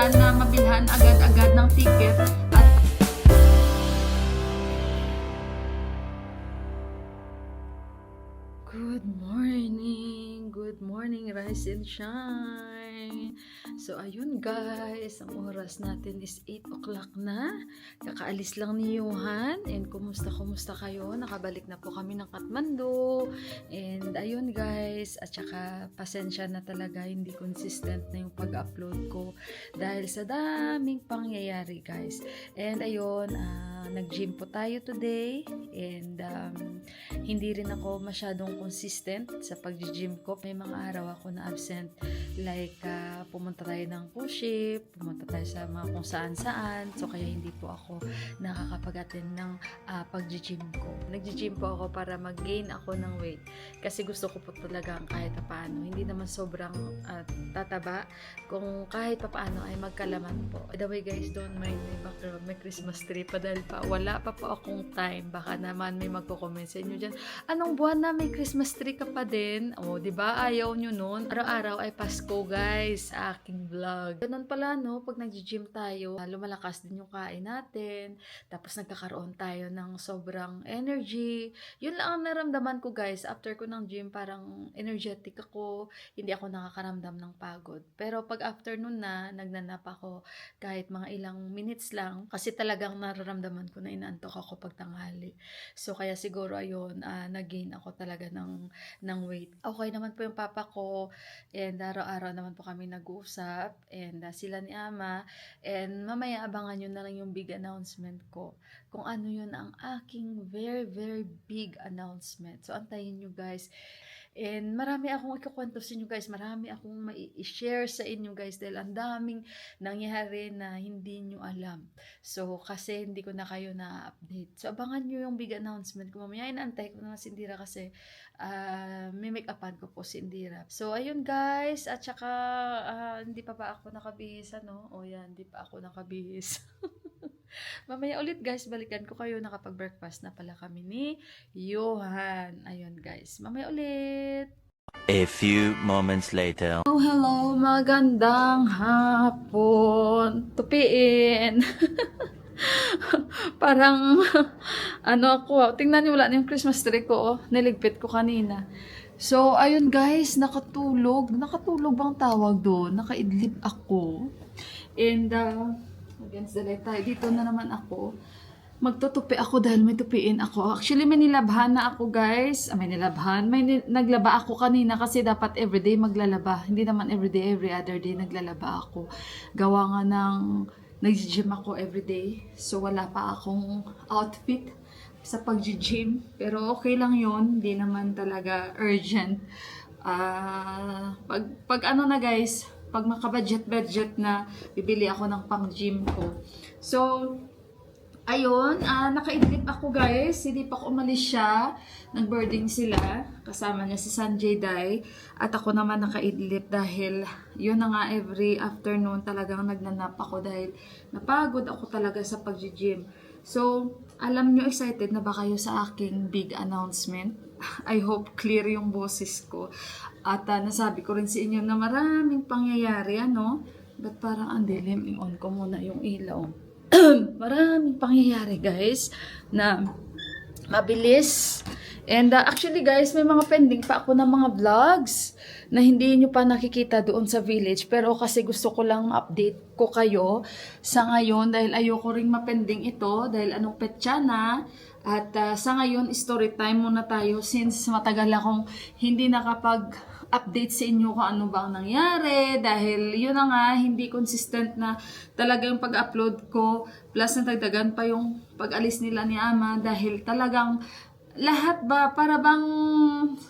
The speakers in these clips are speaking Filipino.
mabilisan na mabilhan agad-agad ng ticket at Good morning, rise and shine. So, ayun guys, ang oras natin is 8 o'clock na. Kakaalis lang ni Johan. And kumusta kayo? Nakabalik na po kami ng Kathmandu. And ayun guys, at saka pasensya na talaga, hindi consistent na yung pag-upload ko. Dahil sa daming pangyayari guys. And ayun, nag-gym po tayo today. And hindi rin ako masyadong consistent sa pag-gym ko. May mga araw ako na absent, like pumunta tayo ng push-up, pumunta tayo sa mga kung saan-saan, so kaya hindi po ako nakakapag-attend ng pag-gym ko. Nag-gym po ako para mag-gain ako ng weight, kasi gusto ko po talaga kahit paano, hindi naman sobrang tataba, kung kahit paano ay magkalaman po. By the way guys, don't mind my background, may Christmas tree pa dahil pa wala pa po akong time. Baka naman may magko-comment sa inyo dyan, anong buwan na may Christmas tree ka pa din? O, diba? Ayaw nyo nun. Araw-araw ay Pasko, guys, sa aking vlog. Ganun pala, no? Pag nag-gym tayo, lumalakas din yung kain natin. Tapos nagkakaroon tayo ng sobrang energy. Yun lang ang naramdaman ko, guys. After ko ng gym, parang energetic ako. Hindi ako nakakaramdam ng pagod. Pero pag afternoon na, nagnanap ako kahit mga ilang minutes lang. Kasi talagang nararamdaman ko na inaantok ako pag tanghali. So, kaya siguro, ayun, nag-gain ako talaga ng weight. Okay naman po yung papa ko, and araw-araw naman po kami nag-uusap, and sila ni ama, and mamaya abangan nyo na lang yung big announcement ko, kung ano yun ang aking very very big announcement. So antayin nyo guys, and marami akong ikukwento sa inyo guys, marami akong mai-share sa inyo guys, dahil ang daming nangyari na hindi nyo alam. So kasi hindi ko na kayo na-update, so abangan nyo yung big announcement ko mamaya. Inaantay ko na si Indira kasi may make-upan ko po si Indira. So ayun guys, at saka hindi pa ako nakabihis, ano? O yan, hindi pa ako nakabihis. Mamaya ulit guys, balikan ko kayo, nakapag-breakfast na pala kami ni Johan. Ayun guys, mamaya ulit. A few moments later. Oh, hello, magandang hapon. Tupiin. Parang ano ako, tingnan niyo, wala na yung Christmas tree ko, niligpit ko kanina. So ayun guys, nakatulog bang tawag doon, nakaidlip ako, and against the light tayo, dito na naman ako, magtutupi ako dahil may tupiin ako. Actually may nilabhan na ako guys, naglaba ako kanina kasi dapat everyday maglalaba, hindi naman everyday, every other day naglalaba ako, gawa nga ng nag-gym ako everyday. So, wala pa akong outfit sa pag-gym. Pero, okay lang yon, hindi naman talaga urgent. Pag ano na guys, pag makabudget na, bibili ako ng pang-gym ko. So, ayun, nakaidlip ako guys. Hindi pa ako umalis siya. Nag-boarding sila. Kasama niya si Sanjay Dai. At ako naman nakaidlip dahil yun na nga, every afternoon talagang nagnanap ako dahil napagod ako talaga sa pag-gym. So, alam nyo, excited na ba kayo sa aking big announcement? I hope clear yung boses ko. At nasabi ko rin sa inyo na maraming pangyayari, ano? Ba't parang ang dilim? I-on ko muna yung ilaw. Maraming pangyayari guys na mabilis, and actually guys, may mga pending pa ako ng mga vlogs na hindi nyo pa nakikita doon sa village, pero kasi gusto ko lang update ko kayo sa ngayon dahil ayoko ring mapending ito dahil anong petsa na. At sa ngayon, story time muna tayo since matagal akong hindi nakapag-update sa inyo kung ano ba ang nangyari. Dahil yun na nga, hindi consistent na talaga yung pag-upload ko. Plus, natagdagan pa yung pag-alis nila ni Ama dahil talagang lahat ba, para bang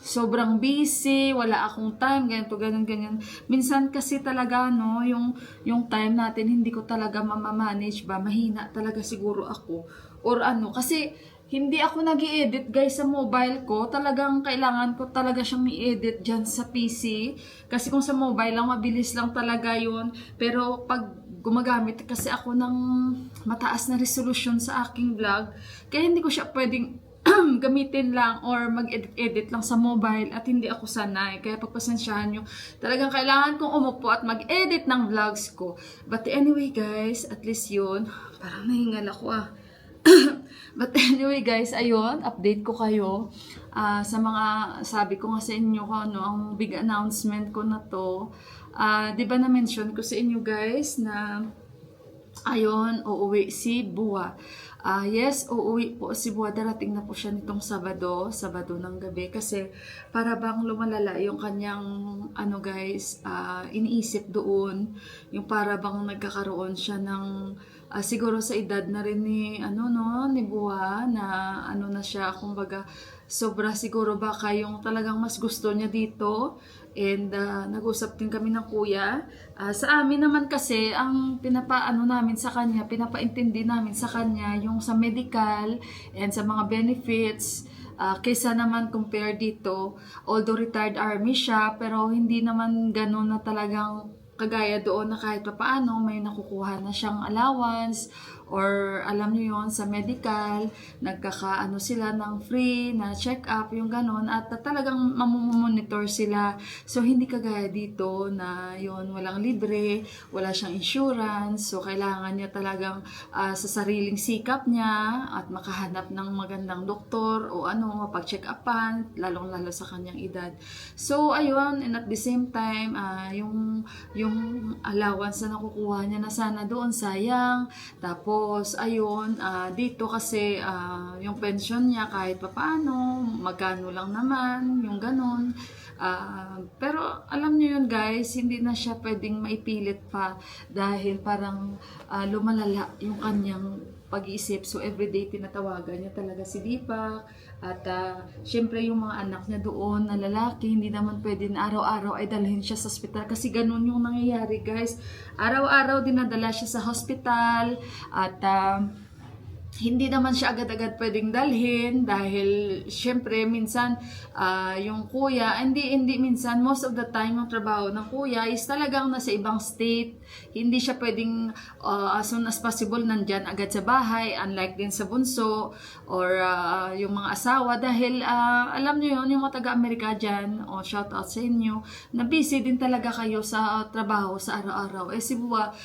sobrang busy, wala akong time, ganito, ganyan. Minsan kasi talaga, no, yung time natin, hindi ko talaga mamamanage ba, mahina talaga siguro ako. Or ano, kasi hindi ako nag-i-edit guys sa mobile ko. Talagang kailangan ko talaga siyang i-edit dyan sa PC. Kasi kung sa mobile lang, mabilis lang talaga yun. Pero pag gumagamit kasi ako ng mataas na resolution sa aking vlog, kaya hindi ko siya pwedeng gamitin lang or mag-edit-edit lang sa mobile at hindi ako sanay. Kaya pagpasensyahan nyo, talagang kailangan kong umupo at mag-edit ng vlogs ko. But anyway guys, at least yun. Parang nahingal ako But anyway guys, ayun, update ko kayo sa mga sabi ko nga sa inyo kung ano ang big announcement ko na to. Di ba na-mention ko sa inyo guys na ayun, uuwi si Bua. Yes, uuwi po si Bua. Darating na po siya nitong Sabado ng gabi. Kasi para bang lumalala yung kanyang, ano guys, iniisip doon. Yung para bang nagkakaroon siya ng, siguro sa edad na rin ni, ni Bua, na ano na siya, kumbaga, sobra siguro baka yung talagang mas gusto niya dito. And nag-usap din kami ng kuya. Sa amin naman kasi, ang pinapaano namin sa kanya, pinapaintindi namin sa kanya yung sa medical and sa mga benefits. Kaysa naman compare dito, although retired army siya, pero hindi naman ganun na talagang kagaya doon na kahit paano may nakukuha na siyang allowance or alam niyo yon sa medical, nagkakaano sila ng free na check-up, yung ganon, at talagang mamomonitor sila. So, hindi kagaya dito na yon walang libre, wala siyang insurance, so kailangan niya talagang sa sariling sikap niya at makahanap ng magandang doktor o mapag-check-upan, lalong-lalo sa kanyang edad. So, ayun, and at the same time, yung allowance na nakukuha niya na sana doon, sayang. Tapos, ayun, dito kasi yung pension niya kahit papaano, magkano lang naman, yung ganon. Pero alam niyo yun guys, hindi na siya pwedeng maipilit pa dahil parang lumalala yung kanyang pag-iisip. So everyday tinatawagan niya talaga si Deepak at syempre yung mga anak niya doon na lalaki, hindi naman pwede na araw-araw ay dalhin siya sa hospital kasi ganun yung nangyayari guys. Araw-araw dinadala siya sa hospital at hindi naman siya agad-agad pwedeng dalhin dahil syempre minsan yung kuya, hindi minsan, most of the time yung trabaho ng kuya is talagang nasa ibang state. Hindi siya pwedeng as soon as possible nandyan agad sa bahay, unlike din sa bunso or yung mga asawa dahil alam nyo yun, yung mga taga-Amerika dyan, shout out sa inyo, na busy din talaga kayo sa trabaho sa araw-araw. Si Bua,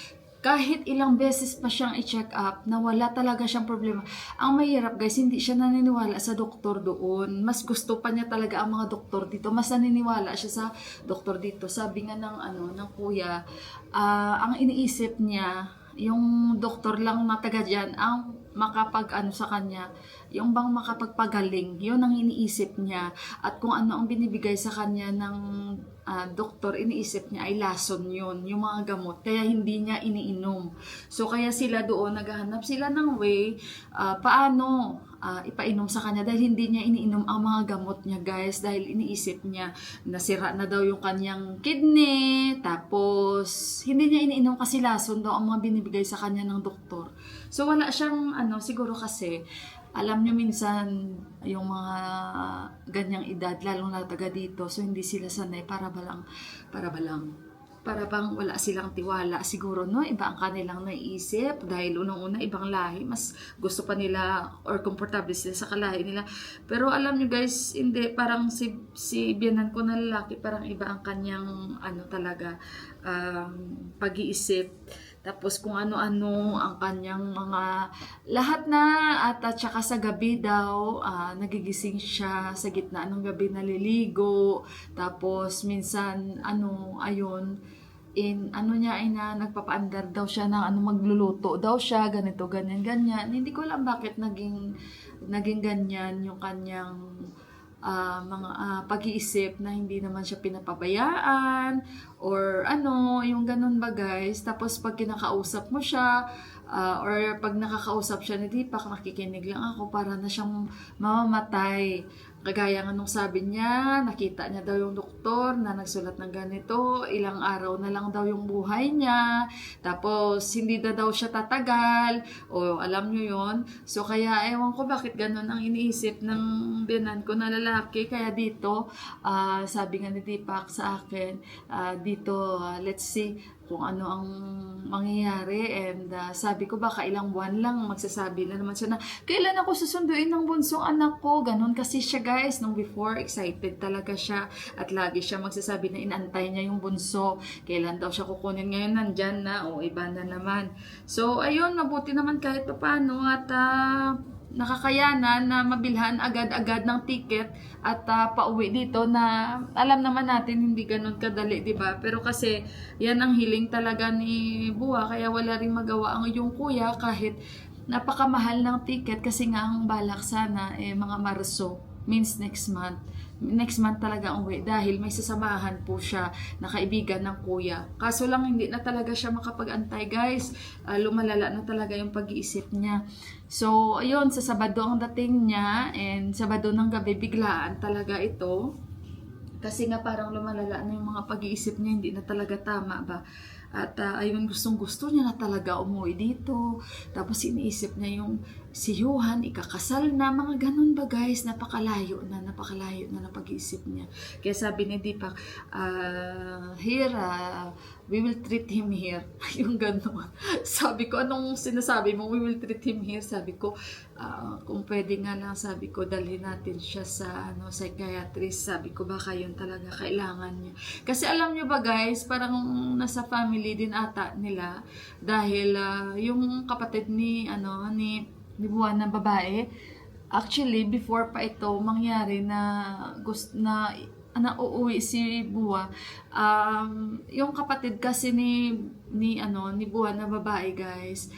kahit ilang beses pa siyang i-check up na wala talaga siyang problema. Ang mahirap guys, hindi siya naniniwala sa doktor doon. Mas gusto pa niya talaga ang mga doktor dito. Mas naniniwala siya sa doktor dito. Sabi nga ng kuya, ang iniisip niya, yung doktor lang na taga dyan, ang sa kanya, yung bang makapagpagaling, yun ang iniisip niya. At kung ano ang binibigay sa kanya ng doktor, iniisip niya ay lason yun, yung mga gamot. Kaya hindi niya iniinom. So, kaya sila doon, naghahanap sila ng way, paano ipainom sa kanya dahil hindi niya iniinom ang mga gamot niya guys dahil iniisip niya nasira na daw yung kanyang kidney, tapos hindi niya iniinom kasi lason daw ang mga binibigay sa kanya ng doktor. So wala siyang siguro kasi alam nyo minsan yung mga ganyang edad lalong na taga dito, so hindi sila sanay, para bang wala silang tiwala siguro, no? Iba ang kanilang naiisip dahil unang-una ibang lahi, mas gusto pa nila or komportable sila sa kalahi nila. Pero alam nyo guys, hindi, parang si biyanan ko na lalaki, parang iba ang kanyang talaga pag-iisip. Tapos kung ano-ano ang kanyang mga lahat na at saka sa gabi daw nagigising siya sa gitna ng gabi, naliligo. Tapos minsan ayun niya ay nagpapaandar daw siya ng magluluto daw siya, ganito ganyan. Hindi ko alam bakit naging ganyan yung kanyang mga pag-iisip na hindi naman siya pinapabayaan or yung ganun ba guys. Tapos pag kinakausap mo siya or pag nakakausap siya ni Deepak, nakikinig lang ako, para na siyang mamamatay. Kagaya nga nung sabi niya, nakita niya daw yung doktor na nagsulat ng ganito, ilang araw na lang daw yung buhay niya, tapos hindi na daw siya tatagal, o alam niyo yon. So kaya ewan ko bakit ganun ang iniisip ng biyanan ko na lalaki. Kaya dito, sabi nga ni Deepak sa akin, dito, let's see, kung ano ang mangyayari. And sabi ko baka ilang buwan lang magsasabi na naman siya na kailan ako susunduin ng bunsong anak ko. Ganon kasi siya guys. Nung before, excited talaga siya. At lagi siya magsasabi na inantay niya yung bunso. Kailan daw siya kukunin, ngayon nandyan na o iba na naman. So ayun, mabuti naman kahit paano at nakakayanan na mabilhan agad-agad ng ticket at pauwi dito na alam naman natin hindi ganun kadali, di ba? Pero kasi yan ang hiling talaga ni Buwa, kaya wala ring magawa ang yung kuya kahit napakamahal ng ticket kasi nga ang balak sana mga Marso, means next month. Next month talaga ang uwi dahil may sasamahan po siya na kaibigan ng kuya. Kaso lang hindi na talaga siya makapag-antay guys. Lumalala na talaga yung pag-iisip niya. So ayun, sa Sabado ang dating niya and Sabado ng gabi biglaan talaga ito. Kasi nga parang lumalala na yung mga pag-iisip niya, hindi na talaga tama ba. At ayun, gustong-gusto niya na talaga umuwi dito. Tapos iniisip niya yung si Johan, ikakasal na, mga ganun ba guys, napakalayo na ng pag-iisip niya. Kaya sabi ni Deepak, here, we will treat him here. Yung ganun. Sabi ko, anong sinasabi mo, we will treat him here? Sabi ko, kung pwede nga lang, sabi ko, dalhin natin siya sa psychiatrist. Sabi ko, baka yun talaga kailangan niya. Kasi alam niyo ba guys, parang nasa family din ata nila dahil yung kapatid ni Buwan na babae, actually before pa ito mangyari na uuwi si Buwa, yung kapatid kasi ni Buwan na babae guys,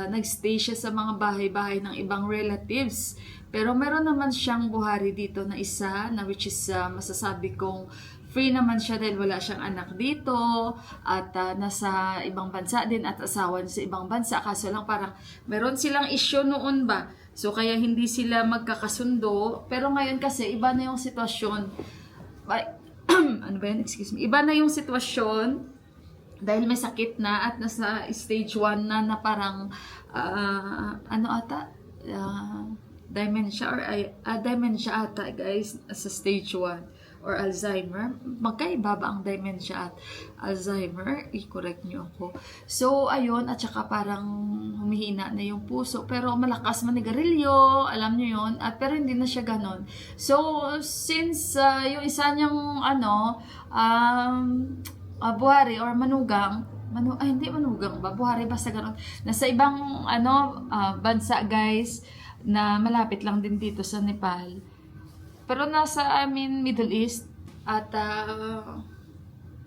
nagstay siya sa mga bahay-bahay ng ibang relatives. Pero meron naman siyang buhari dito na isa na which is masasabi kong free naman siya dahil wala siyang anak dito at nasa ibang bansa din at asawa niya sa ibang bansa. Kaso lang parang meron silang issue noon ba. So kaya hindi sila magkakasundo. Pero ngayon kasi iba na yung sitwasyon. Ano ba yan? Excuse me. Iba na yung sitwasyon dahil may sakit na at nasa stage 1 na parang dementia or dementia ata guys sa stage 1 or Alzheimer. Magkaiba ba ang dementia at Alzheimer? I-correct nyo ako. So, ayun, at saka parang humihina na yung puso. Pero malakas manigarilyo, alam nyo yun. At pero hindi na siya ganon. So, since yung isa niyang buhari or manugang, hindi manugang ba? Buhari basta ganon. Nasa ibang bansa guys na malapit lang din dito sa Nepal. Pero nasa Middle East at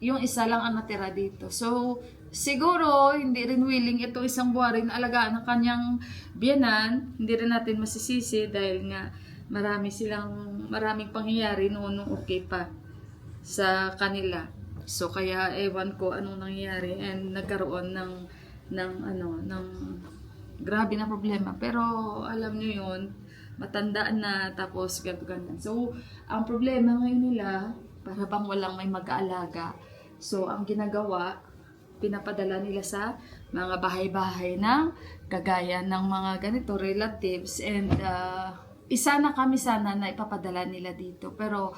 yung isa lang ang natira dito. So, siguro hindi rin willing itong isang buhari na alagaan ng kanyang biyanan. Hindi rin natin masisisi dahil nga maraming pangyayari noon okay pa sa kanila. So, kaya ewan ko anong nangyayari and nagkaroon ng grabe na problema. Pero alam nyo yun, matandaan na tapos ganyan. So, ang problema ngayon nila, para bang walang may mag-aalaga. So, ang ginagawa, pinapadala nila sa mga bahay-bahay ng kagaya ng mga ganito, relatives. And isa na kami sana na ipapadala nila dito. Pero,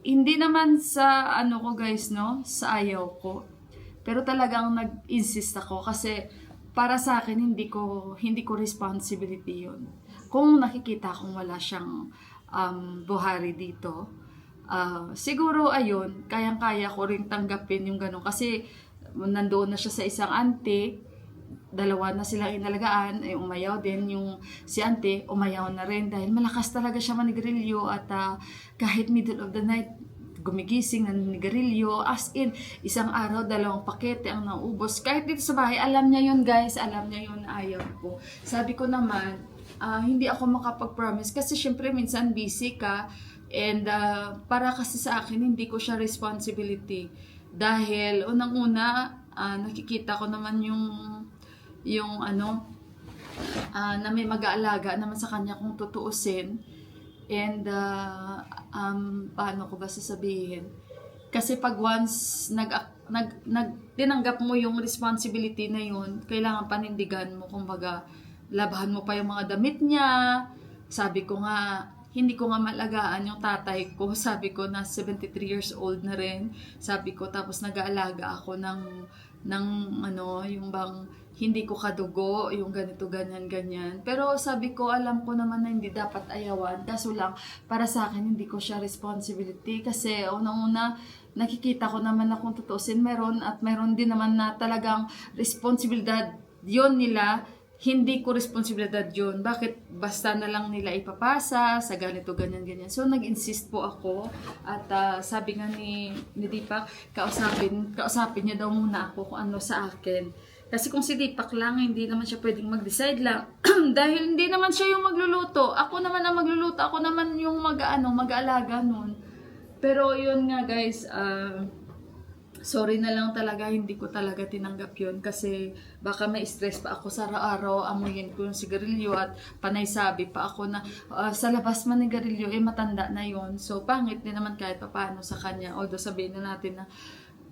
hindi naman sa ko guys, no? Sa ayaw ko. Pero talagang nag-insist ako kasi para sa akin, hindi ko responsibility yun. Kung nakikita kong wala siyang buhari dito, siguro ayun, kayang-kaya ko rin tanggapin yung gano'n. Kasi nandoon na siya sa isang auntie, dalawa na sila inalagaan, umayaw din yung si auntie, umayaw na rin dahil malakas talaga siya manigrilyo at kahit middle of the night, gumigising ng nigarilyo, as in, isang araw, 2 pakete ang naubos. Kahit dito sa bahay, alam niya yun guys, alam niya yun, ayaw ko. Sabi ko naman, hindi ako makapag-promise kasi syempre minsan busy ka and para kasi sa akin, hindi ko siya responsibility. Dahil unang-una, nakikita ko naman yung na may mag-aalaga naman sa kanya kung tutuusin. And paano ko ba sasabihin? Kasi pag once tinanggap mo yung responsibility na yun, kailangan panindigan mo, kumbaga labahan mo pa yung mga damit niya. Sabi ko nga, hindi ko nga malagaan yung tatay ko. Sabi ko na 73 years old na rin. Sabi ko, tapos nag-aalaga ako ng ng ano, yung bang hindi ko kadugo, yung ganito, ganyan, ganyan. Pero sabi ko, alam ko naman na hindi dapat ayawan. Kaso lang, para sa akin, hindi ko siya responsibility. Kasi unang-una, nakikita ko naman na kung tutusin meron at meron din naman na talagang responsibilidad yon nila. Hindi ko responsibilidad yun. Bakit basta na lang nila ipapasa sa ganito, ganyan, ganyan. So, nag-insist po ako. At sabi nga ni Deepak, kausapin niya daw muna ako kung ano sa akin. Kasi kung si Deepak lang, hindi naman siya pwedeng mag-decide lang. Dahil hindi naman siya yung magluluto. Ako naman ang magluluto. Ako naman yung mag-aalaga nun. Pero yun nga guys, sorry na lang talaga, hindi ko talaga tinanggap yun kasi baka may stress pa ako sa araw-araw, amuyin ko yung sigarilyo at panay sabi pa ako na sa labas man ng sigarilyo, matanda na yun. So, pangit din naman kahit pa paano sa kanya. Although sabihin na natin na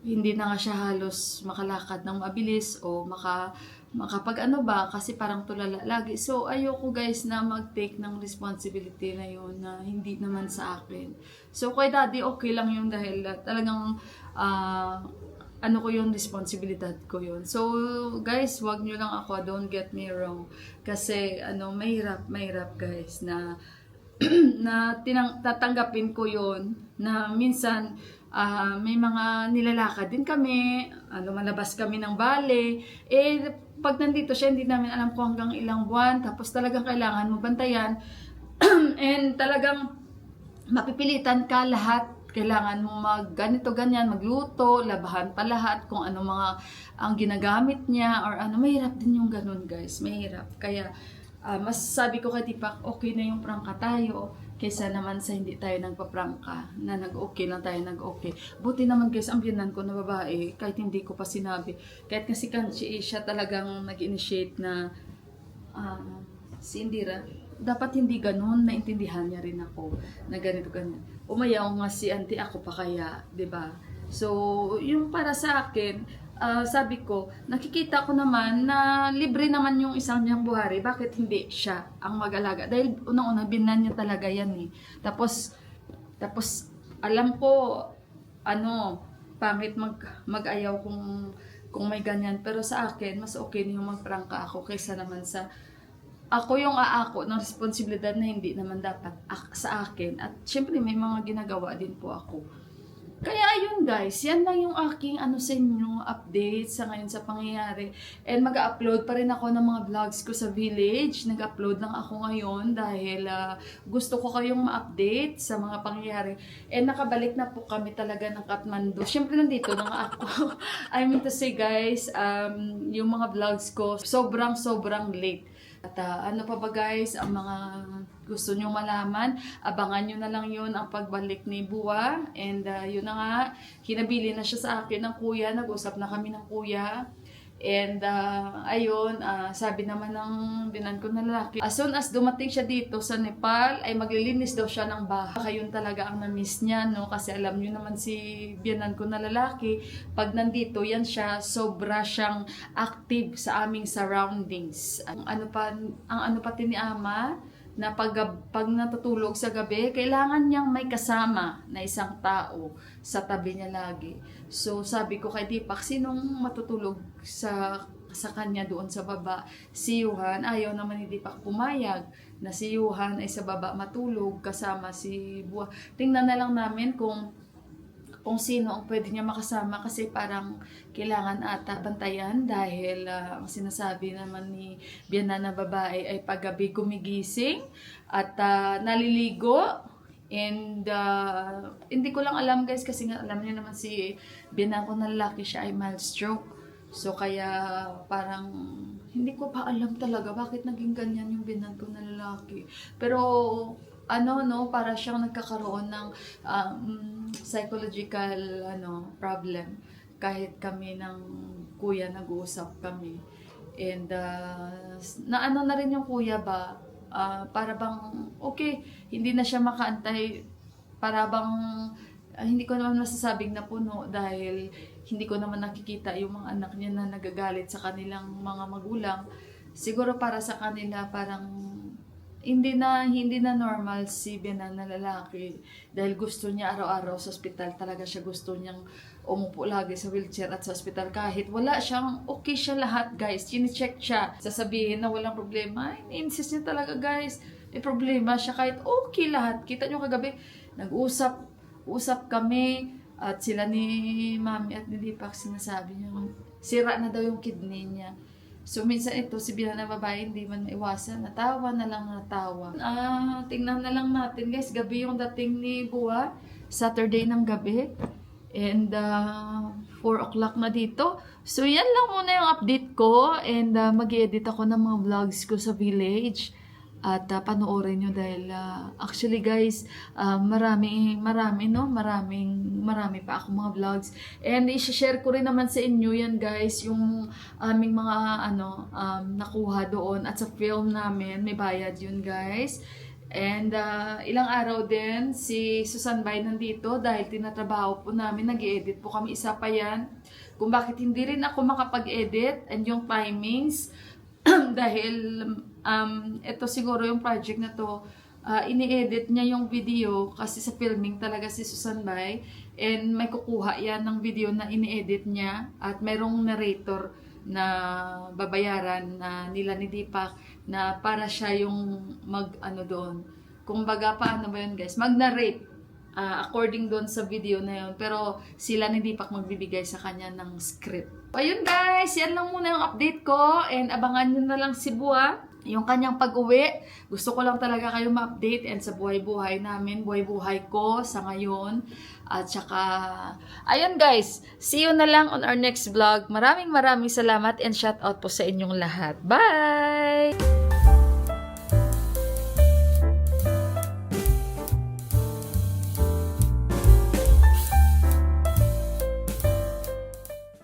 hindi na nga siya halos makalakad ng mabilis o makapag ano ba, kasi parang tulala lagi. So, ayoko guys na mag-take ng responsibility na yun na hindi naman sa akin. So, kay daddy okay lang yun dahil talagang ano ko yung responsibilidad ko yun. So, guys, wag nyo lang ako, don't get me wrong. Kasi, mahirap guys na tatanggapin ko yun na minsan may mga nilalakad din kami, lumalabas kami ng bale, pag nandito siya, hindi namin alam kung hanggang ilang buwan, tapos talagang kailangan mo bantayan, and talagang mapipilitan ka lahat, kailangan mo ganito, ganyan, magluto, labahan pa lahat, kung ano mga ang ginagamit niya, or ano, mahirap din yung ganun guys, mahirap. Kaya, mas sabi ko kay Deepak, okay na yung prangka tayo, kaysa naman sa hindi tayo nagpaprangka, na nag-okay lang tayo, nag-okay. Buti naman guys, ang biyanan ko na babae, kahit hindi ko pa sinabi, kahit kasi kanchi, siya talagang nag-initiate na, si Indira, dapat hindi ganun, naintindihan niya rin ako, na ganito, ganyan. Umayaw nga si auntie, ako pa kaya, 'di ba? So, yung para sa akin, sabi ko, nakikita ko naman na libre naman yung isang niyang buhari, bakit hindi siya ang mag-alaga? Dahil unang-una, binan niya talaga yan eh. Tapos alam ko, pangit mag-ayaw kung may ganyan. Pero sa akin, mas okay na yung magprangka ako kaysa naman sa ako yung aako ng responsibilidad na hindi naman dapat sa akin. At syempre may mga ginagawa din po ako. Kaya ayun guys, yan lang yung aking sa inyo update sa ngayon sa pangyayari. And mag-upload pa rin ako ng mga vlogs ko sa village. Nag-upload lang ako ngayon dahil gusto ko kayong ma-update sa mga pangyayari. And nakabalik na po kami talaga ng Kathmandu. Syempre nandito na nga ako. I mean to say guys, yung mga vlogs ko sobrang late. At ano pa ba guys, ang mga gusto nyo malaman, abangan nyo na lang yun ang pagbalik ni Buwa. And yun na nga, hinabili na siya sa akin ng kuya, nag-usap na kami ng kuya. And ayun, sabi naman ng binan ko na lalaki, as soon as dumating siya dito sa Nepal, ay maglilinis daw siya ng bahay. Yun talaga ang na-miss niya, no? Kasi alam niyo naman si biyanan ko na lalaki, pag nandito yan siya, sobra siyang active sa aming surroundings. Ang ano pati ni ama, na pag natutulog sa gabi, kailangan niyang may kasama na isang tao sa tabi niya lagi. So, sabi ko kay Deepak, sinong matutulog sa kanya doon sa baba? Si Yuhan. Ayaw naman ni Deepak pumayag na si Yuhan ay sa baba matulog kasama si Buwa. Tingnan na lang namin kung sino ang pwede niya makasama kasi parang kailangan ata bantayan dahil ang sinasabi naman ni biyanan na babae ay paggabi gumigising at naliligo. And hindi ko lang alam guys kasi nga alam niyo naman si biyanan ko na lalaki, siya ay mild stroke. So kaya parang hindi ko pa alam talaga bakit naging ganyan yung biyanan ko na lalaki. Pero para siyang nagkakaroon ng psychological problem. Kahit kami ng kuya nag-uusap kami. And na rin yung kuya ba, para bang okay, hindi na siya makaantay, para bang hindi ko naman masasabing napuno dahil hindi ko naman nakikita yung mga anak niya na nagagalit sa kanilang mga magulang. Siguro para sa kanila parang hindi na normal si Bianan na lalaki dahil gusto niya araw-araw sa ospital. Talaga siya gusto niyang umupo lagi sa wheelchair at sa ospital kahit wala siyang okay siya lahat, guys. Chine-check siya. Sasabihin na walang problema. Insist niya talaga, guys. May problema siya kahit okay lahat. Kita niyo kagabi, usap kami at sila ni Mami at ni Deepak sinasabi niya sira na daw yung kidney niya. So, minsan ito, si Bianan na babae, hindi man maiwasan. Natawa na lang natawa. Tingnan na lang natin, guys. Gabi yung dating ni Buwa. Saturday ng gabi. And 4 o'clock na dito. So, yan lang muna yung update ko. And mag-edit ako ng mga vlogs ko sa village. At panoorin nyo dahil actually guys, marami pa ako mga vlogs. And i-share ko rin naman sa inyo yan guys, yung aming mga nakuha doon at sa film namin, may bayad yun guys. And ilang araw din si Susan Bay nandito dahil tinatrabaho po namin, nag-edit po kami, isa pa yan. Kung bakit hindi rin ako makapag-edit and yung timings, dahil ito siguro yung project na to, ini-edit niya yung video kasi sa filming talaga si Susan Bay, and may kukuha yan ng video na ini-edit niya at merong narrator na babayaran na nila ni Deepak na para siya yung doon. Kung baga paano ba yun guys, mag-narrate according doon sa video na yun. Pero sila ni Deepak magbibigay sa kanya ng script. Ayun guys, yan lang muna yung update ko. And abangan nyo na lang si Buwa, yung kanyang pag-uwi. Gusto ko lang talaga kayo ma-update and sa buhay-buhay namin, buhay-buhay ko sa ngayon. At saka, ayun guys, see you na lang on our next vlog. Maraming salamat and shout out po sa inyong lahat. Bye!